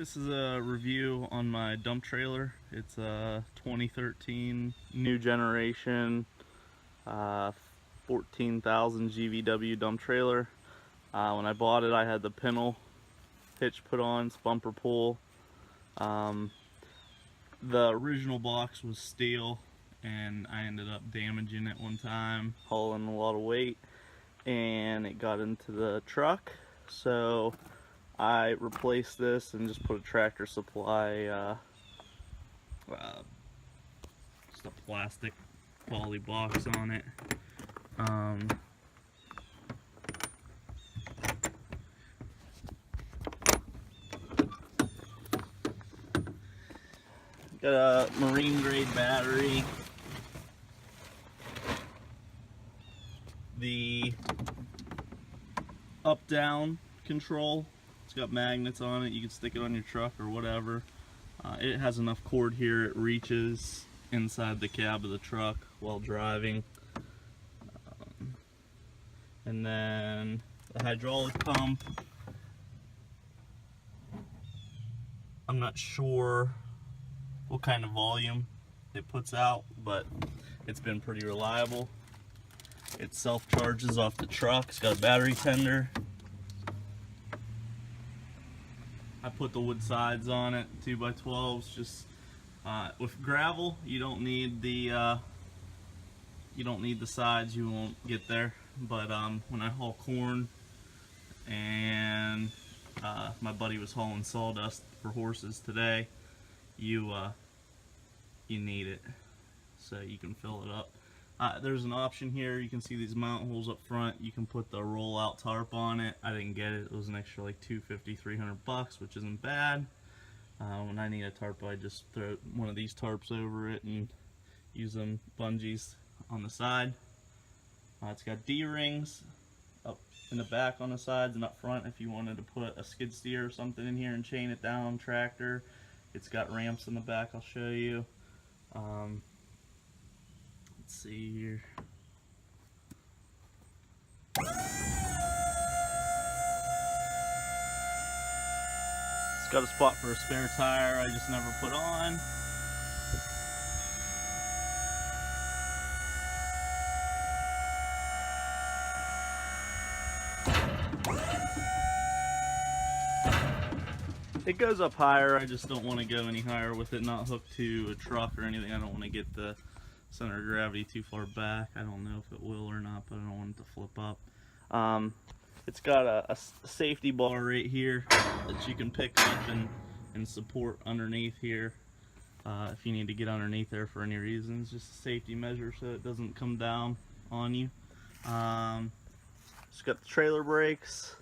This is a review on my dump trailer. It's a 2013 new generation 14,000 GVW dump trailer. When I bought it, I had the pintle hitch put on, it's bumper pull. The original box was steel, and I ended up damaging it one time, hauling a lot of weight, and it got into the truck. So I replaced this and just put a Tractor Supply, just a plastic poly box on it. Got a marine grade battery. The up down control, it's got magnets on it. You can stick it on your truck or whatever. It has enough cord here, it reaches inside the cab of the truck while driving. And then the hydraulic pump, I'm not sure what kind of volume it puts out, but it's been pretty reliable. It self-charges off the truck. It's got a battery tender. I put the wood sides on it, 2x12s. Just with gravel, you don't need the sides. You won't get there. But when I haul corn, and my buddy was hauling sawdust for horses today, you need it so you can fill it up. There's an option here. You can see these mount holes up front. You can put the roll-out tarp on it. I didn't get it. It was an extra like $250, $300, which isn't bad. When I need a tarp, I just throw one of these tarps over it and use them bungees on the side. It's got D-rings up in the back on the sides and up front if you wanted to put a skid steer or something in here and chain it down tractor. It's got ramps in the back, I'll show you. Let's see here. It's got a spot for a spare tire I just never put on. It goes up higher, I just don't want to go any higher with it, not hooked to a truck or anything. I don't want to get the center of gravity too far back. I don't know if it will or not, but I don't want it to flip up. It's got a safety bar right here that you can pick up and support underneath here if you need to get underneath there for any reason. It's just a safety measure so it doesn't come down on you. It's got the trailer brakes.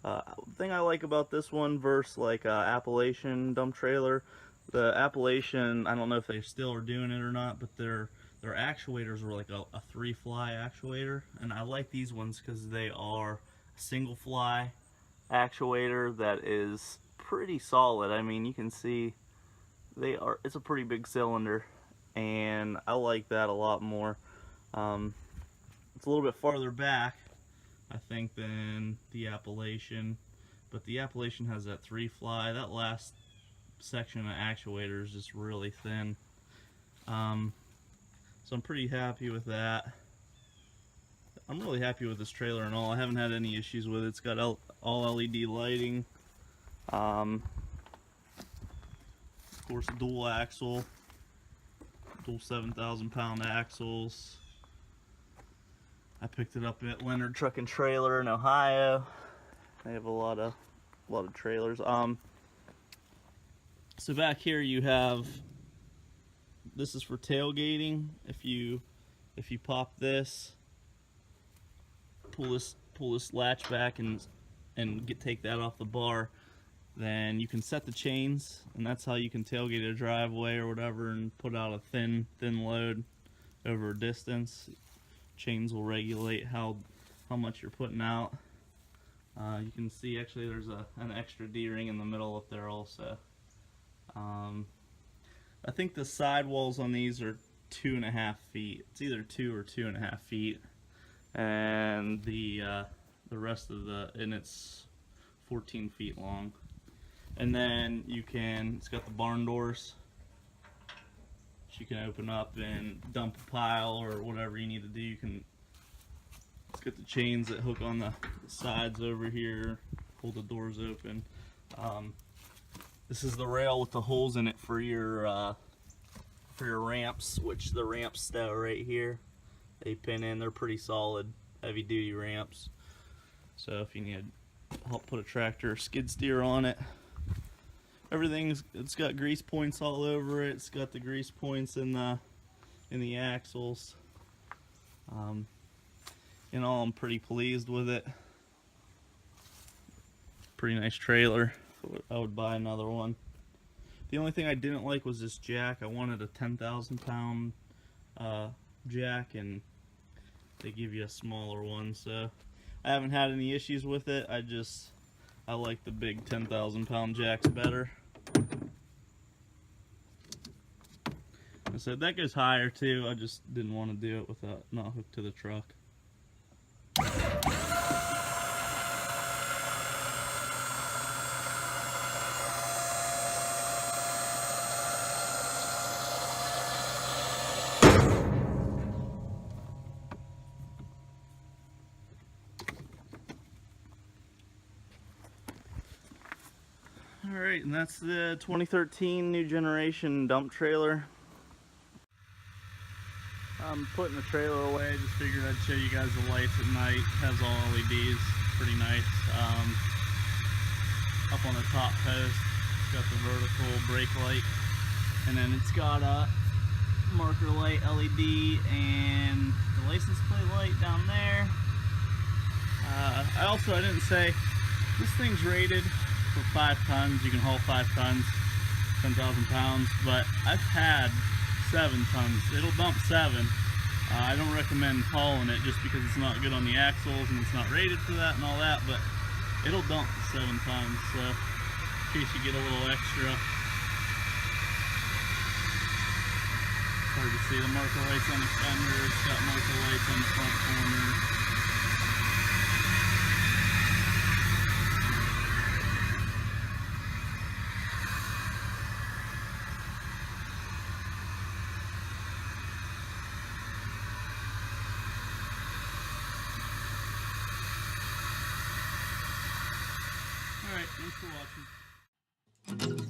The thing I like about this one versus like Appalachian dump trailer, the Appalachian, I don't know if they still are doing it or not, but their actuators were like a 3-fly actuator, and I like these ones because they are a single fly actuator that is pretty solid. I mean, you can see it's a pretty big cylinder, and I like that a lot more. It's a little bit farther back, I think, than the Appalachian, but the Appalachian has that 3-fly. That last section of actuator is just really thin. So I'm pretty happy with that. I'm really happy with this trailer and all. I haven't had any issues with it. It's got all LED lighting. Of course, dual axle, dual 7,000-pound axles. I picked it up at Leonard Truck and Trailer in Ohio. They have a lot of trailers. So back here you have, this is for tailgating. If you pop this, pull this latch back and take that off the bar, then you can set the chains, and that's how you can tailgate a driveway or whatever and put out a thin load over a distance. Chains will regulate how much you're putting out. You can see actually there's an extra D-ring in the middle up there also. I think the sidewalls on these are 2.5 feet. It's either 2 or 2.5 feet, and the rest of and it's 14 feet long. And then it's got the barn doors. You can open up and dump a pile or whatever you need to do. It's got the chains that hook on the sides over here, pull the doors open. This is the rail with the holes in it for your ramps, which the ramps stow right here. They pin in. They're pretty solid, heavy duty ramps. So if you need to help put a tractor or skid steer on it, it's got grease points all over it. It's got the grease points in the axles. In all, I'm pretty pleased with it. Pretty nice trailer. I would buy another one. The only thing I didn't like was this jack. I wanted a 10,000 pound jack, and they give you a smaller one, so I haven't had any issues with it. I like the big 10,000 pound jacks better. I said that goes higher too. I just didn't want to do it without not hooked to the truck. Alright, and that's the 2013 new generation dump trailer. I'm putting the trailer away. Just figured I'd show you guys the lights at night. It has all LEDs, pretty nice. Up on the top post, it's got the vertical brake light, and then it's got a marker light LED and the license plate light down there. I didn't say, this thing's rated for 5 tons. You can haul 5 tons, 10,000 pounds, but I've had 7 tons. It'll dump 7. I don't recommend hauling it just because it's not good on the axles and it's not rated for that and all that, but it'll dump 7 tons, so in case you get a little extra. Hard to see the marker lights on the fender. It's got marker lights on the front corner. Alright, thanks for watching.